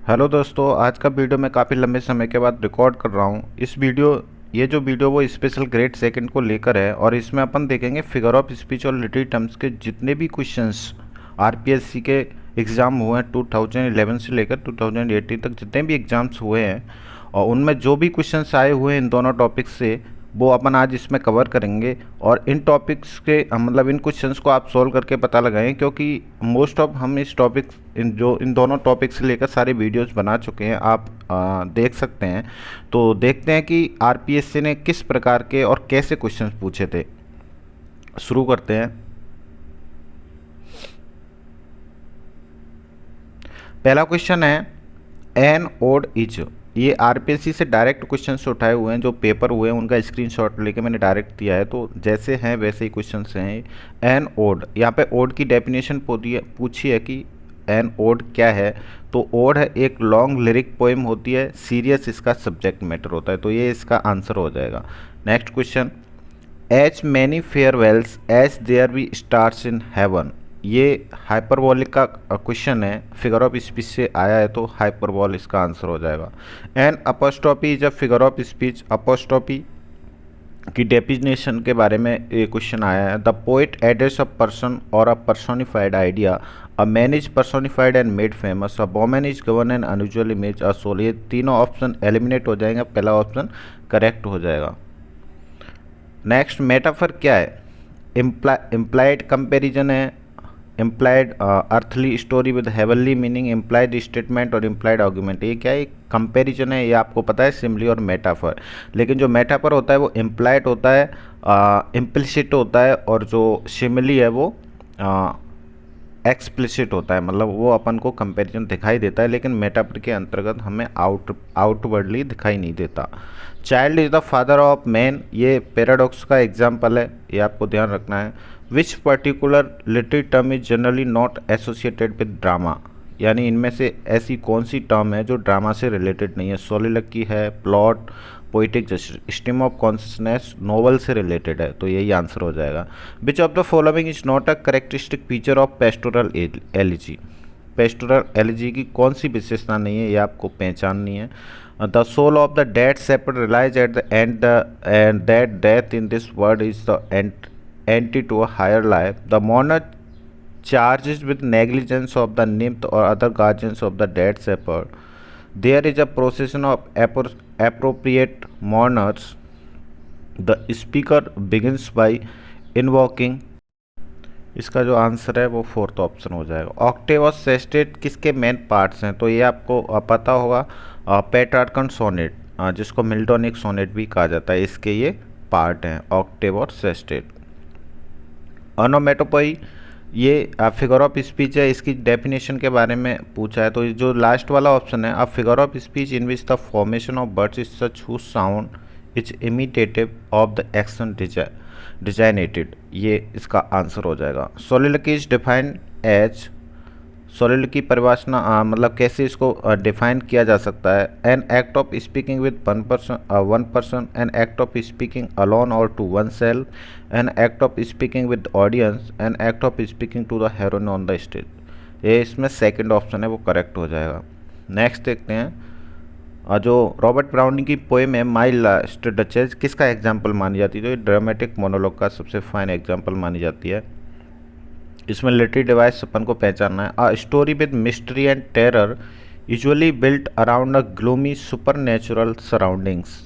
Hello दोस्तों, आज का वीडियो मैं काफ़ी लंबे समय के बाद रिकॉर्ड कर रहा हूँ। ये जो वीडियो वो स्पेशल ग्रेड सेकंड को लेकर है और इसमें अपन देखेंगे फिगर ऑफ स्पीच और लिटरेरी टर्म्स के जितने भी क्वेश्चंस आरपीएससी के एग्ज़ाम हुए हैं 2011 से लेकर 2018 तक जितने भी एग्ज़ाम्स हुए हैं और उनमें जो भी क्वेश्चंस आए हुए हैं इन दोनों टॉपिक्स से वो अपन आज इसमें कवर करेंगे। और इन टॉपिक्स के मतलब इन क्वेश्चंस को आप सॉल्व करके पता लगाएं, क्योंकि मोस्ट ऑफ हम इस टॉपिक इन दोनों टॉपिक से लेकर सारे वीडियोस बना चुके हैं, आप देख सकते हैं। तो देखते हैं कि आरपीएससी ने किस प्रकार के और कैसे क्वेश्चंस पूछे थे। शुरू करते हैं। पहला क्वेश्चन है एन ओड इज। ये आरपीएससी से डायरेक्ट क्वेश्चन से उठाए हुए हैं, जो पेपर हुए हैं उनका स्क्रीनशॉट लेके मैंने डायरेक्ट दिया है, तो जैसे हैं वैसे ही क्वेश्चन हैं। एन ओड, यहाँ पे ओड की डेफिनेशन पूछी है कि एन ओड क्या है। तो ओड है एक लॉन्ग लिरिक पोएम होती है, सीरियस इसका सब्जेक्ट मैटर होता है, तो ये इसका आंसर हो जाएगा। Next question, as many farewells as there be stars in heaven. ये हाइपरबोलिक का क्वेश्चन है, फिगर ऑफ स्पीच से आया है, तो हाइपरबोल इसका आंसर हो जाएगा। An apostrophe is a figure of speech. Apostrophe की डेफिनेशन के बारे में ये क्वेश्चन आया है। The poet address a person or a personified idea. A man is personified and made famous. A woman is given N unusual image. A soul. ये तीनों option eliminate हो जाएंगे, पहला ऑप्शन करेक्ट हो जाएगा। नेक्स्ट, मेटाफर क्या है? Implied comparison है, implied earthly story with heavenly meaning, implied statement और इम्प्लाइड आर्गूमेंट। ये क्या है? कंपेरिजन है, ये आपको पता है, सिमिली और मेटाफर। लेकिन जो मेटाफर होता है वो इम्प्लाइड होता है, इम्प्लिसिट होता है, और जो सिमिली है वो एक्सप्लिसिट होता है, मतलब वो अपन को कंपैरिजन दिखाई देता है, लेकिन मेटाफर के अंतर्गत हमें आउटवर्डली दिखाई नहीं देता। Child is the father of man, ये पैराडॉक्स का एग्जाम्पल है, ये आपको ध्यान रखना है। Which particular literary term is generally not associated with drama, यानी इनमें से ऐसी कौन सी टर्म है जो ड्रामा से रिलेटेड नहीं है? सोलिलकी है, plot, poetic stream of consciousness, novel से रिलेटेड है, तो यही आंसर हो जाएगा। विच of the following is not a characteristic feature of pastoral elegy. Pastoral elegy की कौन सी विशेषता नहीं है, ये आपको पहचाननी है। The soul of the dead shepherd realise at the end and that death in this world is the entry to a higher life. The mourner charges with negligence of the nymph or other guardians of the dead shepherd. There is a procession of appropriate mourners. The speaker begins by invoking। इसका जो answer है वो fourth option हो जाएगा। Octave और sestet किसके main parts हैं? तो ये आपको पता होगा, पेट्रार्कन सोनेट, जिसको मिल्टोनिक सोनेट भी कहा जाता है, इसके ये पार्ट हैं ऑक्टेव और सेस्टेट। ओनोमेटोपोई, ये फिगर ऑफ स्पीच है, इसकी डेफिनेशन के बारे में पूछा है, तो ये जो लास्ट वाला ऑप्शन है, a figure of speech in which the formation of words is such whose sound is imitative of the action designated, ये इसका आंसर हो जाएगा। Soliloquy is defined as, soliloquy की परिभाषा मतलब कैसे इसको डिफाइन किया जा सकता है? An act of speaking with one person, an act of speaking alone or to oneself, an act of speaking with audience, an act of speaking to the heroine on the stage. ये इसमें second option है वो correct हो जाएगा। Next देखते हैं, जो Robert browning की पोएम है माई लास्ट डचेस, किसका एग्जाम्पल मानी जाती है? तो ये ड्रामेटिक मोनोलॉग का सबसे फाइन एग्जाम्पल मानी जाती है। इसमें लिटरेरी डिवाइस अपन को पहचानना है। A story with mystery and terror usually built around a gloomy super natural surroundings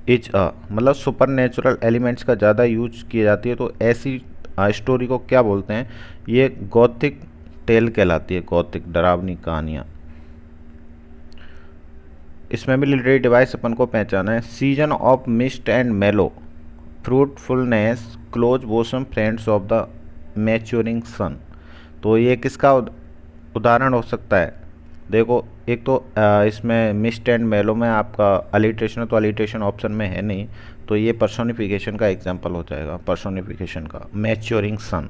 is a, मतलब सुपर नेचुरल एलिमेंट्स का ज़्यादा यूज की जाती है, तो ऐसी स्टोरी को क्या बोलते हैं? ये गॉथिक टेल कहलाती है, गॉथिक डरावनी कहानियाँ। इसमें भी लिटरेरी डिवाइस अपन को पहचाना है। Season of mist and mellow, fruitfulness, close bosom friends of the maturing sun, तो ये किसका उदाहरण हो सकता है? देखो, एक तो इसमें मिस्ट एंड मेलो में आपका अलिट्रेशन है, तो अलिट्रेशन ऑप्शन में है नहीं, तो ये पर्सोनिफिकेशन का एग्जांपल हो जाएगा, पर्सोनिफिकेशन का मैच्योरिंग सन।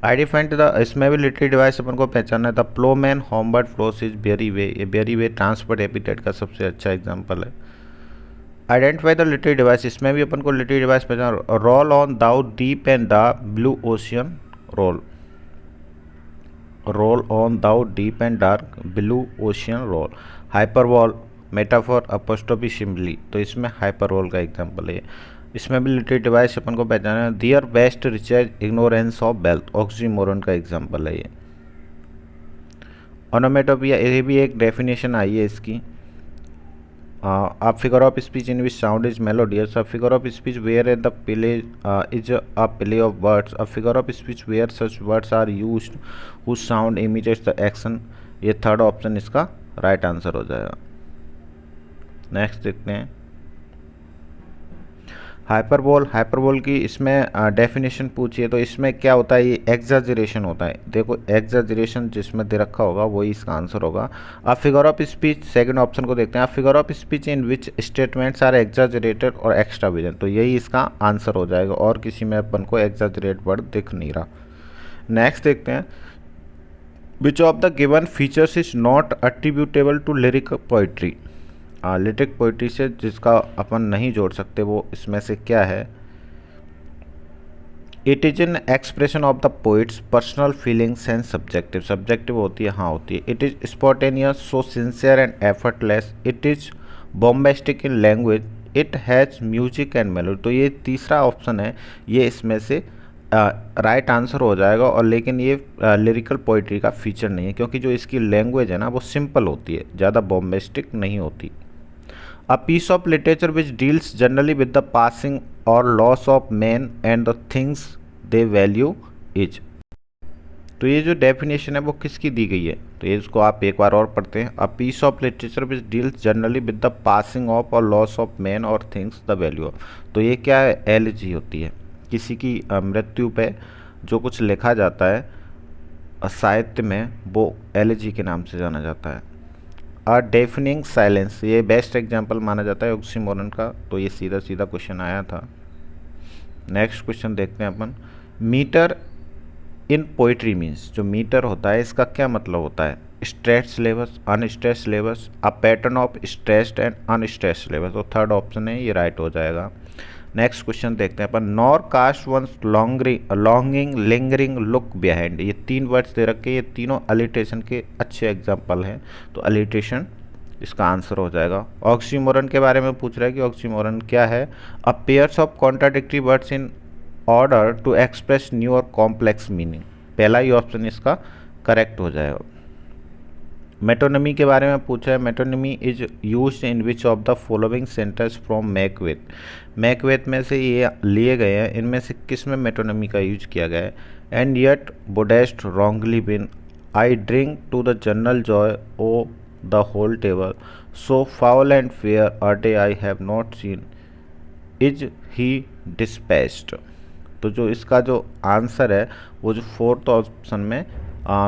आइडेंटिफाइंड द, इसमें भी लिटरेरी डिवाइस अपन को पहचानना है। The ploughman homeward plods his weary way, ये बेरी वे ट्रांसपोर्ट एपिटेट का सबसे अच्छा एग्जांपल है। आइडेंटिफाई द लिटरेरी डिवाइस, इसमें भी अपन को लिटरेरी डिवाइस पहचान। Roll on thou deep and the blue ocean roll. roll on thou deep and dark blue ocean roll. hyperbole metaphor apostrophe simply, तो इसमें हाइपरबोल का एग्जांपल है। इसमें भी लिटरेरी डिवाइस अपन को पहचाना है। Their best riches ignorance of wealth, oxymoron का एग्जांपल है ये। ओनोमेटोपिया, ये भी एक डेफिनेशन आई है इसकी। a figure of speech in which sound is melodious, a figure of speech where the play is a play of words, a figure of speech where such words are used whose sound imitates the action। ये third option इसका right answer हो जाएगा। Next देखते हैं hyperbole. Hyperbole की इसमें definition पूछिए तो इसमें क्या होता है, ये एग्जाजरेशन होता है। देखो एग्जाजरेशन जिसमें दे रखा होगा वही इसका आंसर होगा। A figure of speech, second option को देखते हैं। A figure of speech in which statements are exaggerated और एक्स्ट्रा विजन, तो यही इसका आंसर हो जाएगा और किसी में अपन को एग्जाजरेट वर्ड दिख नहीं रहा। नेक्स्ट देखते हैं which of the given features is not attributable to lyric poetry. Lyric poetry से जिसका अपन नहीं जोड़ सकते वो इसमें से क्या है। It is an expression of the poet's personal feelings and subjective, subjective होती है, हाँ होती है। It is spontaneous, so sincere and effortless. It is bombastic in language. It has music and melody, तो ये तीसरा ऑप्शन है, ये इसमें से राइट आंसर हो जाएगा। और लेकिन ये लिरिकल पोइट्री का फीचर नहीं है क्योंकि जो इसकी लैंग्वेज है ना वो सिंपल होती है, ज़्यादा बॉम्बेस्टिक नहीं होती। A piece of literature which deals generally with the passing or loss of men and the things they value is। तो ये जो डेफिनेशन है वो किसकी दी गई है, तो ये इसको आप एक बार और पढ़ते हैं। A piece of literature which deals generally with the passing of और लॉस ऑफ मैन और थिंग्स द वैल्यू ऑफ, तो ये क्या है, एलिजी होती है। किसी की मृत्यु पे जो कुछ लिखा जाता है साहित्य में वो एलिजी के नाम से जाना जाता है। अ डेफनिंग साइलेंस, ये बेस्ट एग्जांपल माना जाता है ऑक्सीमोरन का, तो ये सीधा सीधा क्वेश्चन आया था। नेक्स्ट क्वेश्चन देखते हैं अपन। मीटर इन पोइट्री मीन्स, जो मीटर होता है इसका क्या मतलब होता है। Stressed syllables, unstressed syllables, a pattern of stressed and unstressed syllables, तो थर्ड ऑप्शन है ये राइट हो जाएगा। नेक्स्ट क्वेश्चन देखते हैं अपन। Nor cast once longing lingering look behind, ये तीन वर्ड्स दे रखे, ये तीनों अलिटेशन के अच्छे एग्जांपल हैं, तो अलिटेशन इसका आंसर हो जाएगा। ऑक्सीमोरन के बारे में पूछ रहा है कि ऑक्सीमोरन क्या है। A pairs of contradictory words in order to express new or complex meaning, पहला ही ऑप्शन इसका करेक्ट हो जाएगा। मेटोनमी के बारे में पूछा है। Metonymy is used in which of the following sentence from Macbeth, Macbeth में से ये लिए गए हैं, इनमें से किस में मेटोनमी का यूज किया गया है। And yet boldest wrongly been, I drink to the general joy o the whole table, so foul and fair a day I have not seen, is he dispatched, तो जो इसका जो आंसर है वो जो फोर्थ ऑप्शन में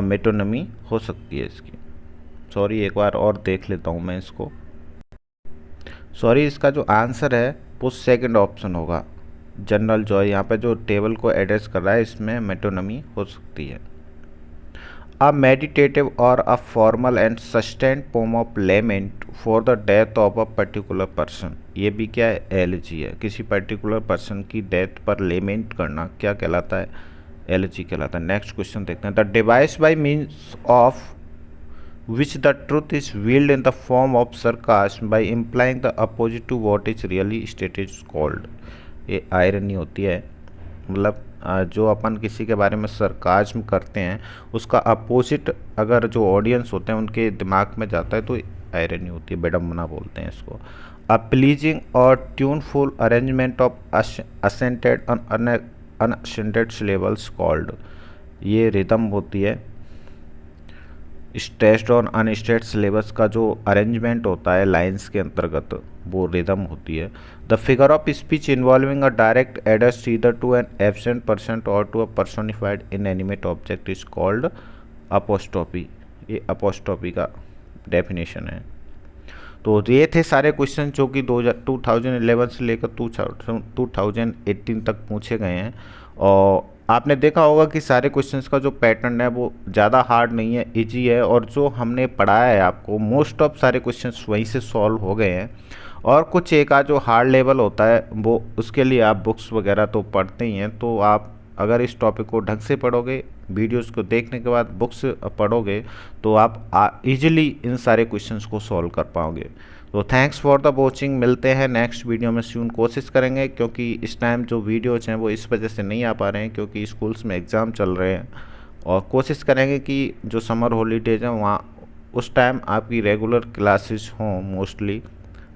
metonymy हो सकती है इसकी। सॉरी एक बार और देख लेता हूँ मैं इसको। सॉरी इसका जो आंसर है वो सेकंड ऑप्शन होगा, जनरल जॉय। यहाँ पे जो टेबल को एड्रेस कर रहा है इसमें मेटोनमी हो सकती है। अ मेडिटेटिव और a formal and sustained poem of lament for the death of a particular person, ये भी क्या है, एलिजी है। किसी पर्टिकुलर पर्सन की डेथ पर लेमेंट करना क्या कहलाता है, एलिजी कहलाता है। नेक्स्ट क्वेश्चन देखते हैं। The device bye means of which the truth is veiled in the form of sarcasm by implying the opposite to what is really stated is called, ये आयरनी होती है। मतलब जो अपन किसी के बारे में सरकाज्म करते हैं उसका अपोजिट अगर जो ऑडियंस होते हैं उनके दिमाग में जाता है तो आयरनी होती है, विडम्बना बोलते हैं इसको। A pleasing or tuneful arrangement of accented unaccented syllables called, ये रिदम होती है। स्ट्रेस्ड और अनस्ट्रेस्ड सिलेबस का जो अरेंजमेंट होता है लाइंस के अंतर्गत वो रिदम होती है। The figure of speech involving a direct address either to an absent person or to a personified inanimate object is called apostrophe, ये अपोस्ट्रोफी का डेफिनेशन है। तो ये थे सारे क्वेश्चन जो कि 2011 से लेकर 2018 तक पूछे गए हैं। और आपने देखा होगा कि सारे क्वेश्चंस का जो पैटर्न है वो ज़्यादा हार्ड नहीं है, इजी है। और जो हमने पढ़ाया है आपको मोस्ट ऑफ सारे क्वेश्चंस वहीं से सॉल्व हो गए हैं। और कुछ एक आध जो हार्ड लेवल होता है वो उसके लिए आप बुक्स वगैरह तो पढ़ते ही हैं, तो आप अगर इस टॉपिक को ढंग से पढ़ोगे वीडियोस को देखने के बाद बुक्स पढ़ोगे तो आप इजीली इन सारे क्वेश्चंस को सॉल्व कर पाओगे। तो थैंक्स फॉर द वॉचिंग, मिलते हैं नेक्स्ट वीडियो में सून। कोशिश करेंगे क्योंकि इस टाइम जो वीडियोज हैं वो इस वजह से नहीं आ पा रहे हैं क्योंकि स्कूल्स में एग्ज़ाम चल रहे हैं, और कोशिश करेंगे कि जो समर हॉलीडेज हैं वहाँ उस टाइम आपकी रेगुलर क्लासेस हों मोस्टली।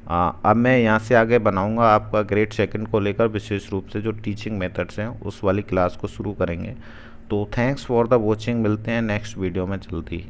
अब मैं यहाँ से आगे बनाऊंगा आपका ग्रेड सेकंड को लेकर विशेष रूप से जो टीचिंग मेथड्स हैं उस वाली क्लास को शुरू करेंगे। तो थैंक्स फॉर द वॉचिंग, मिलते हैं नेक्स्ट वीडियो में जल्दी।